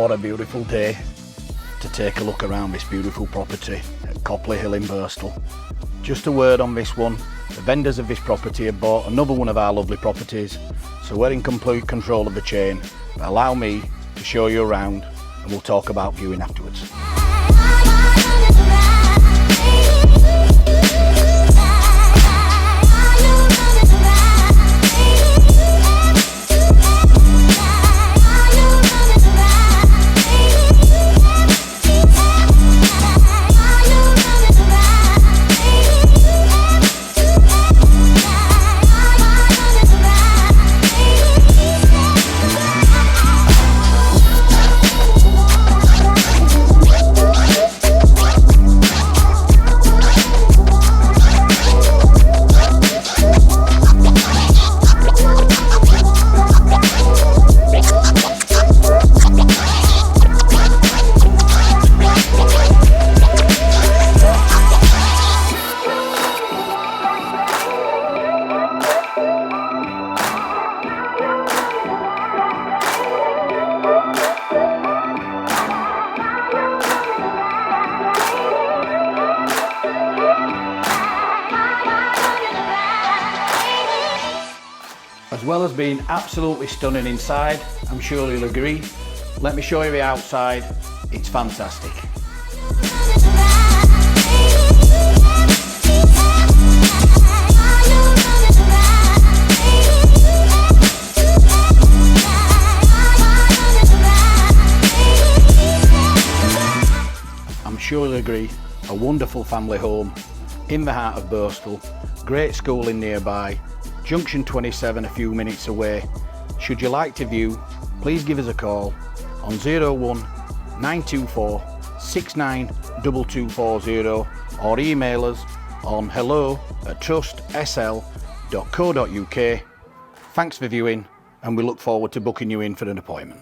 what a beautiful day to take a look around this beautiful property at Copley Hill in Birstall. Just a word on this one, the vendors of this property have bought another one of our lovely properties, so we're in complete control of the chain, but allow me to show you around and we'll talk about viewing afterwards. As well as being absolutely stunning inside, I'm sure you'll agree. Let me show you the outside, it's fantastic. I'm sure you'll agree, a wonderful family home in the heart of Birstall, great schooling nearby, Junction 27 a few minutes away. Should you like to view, please give us a call on 01 924 692240 or email us on hello@trustsl.co.uk. Thanks for viewing and we look forward to booking you in for an appointment.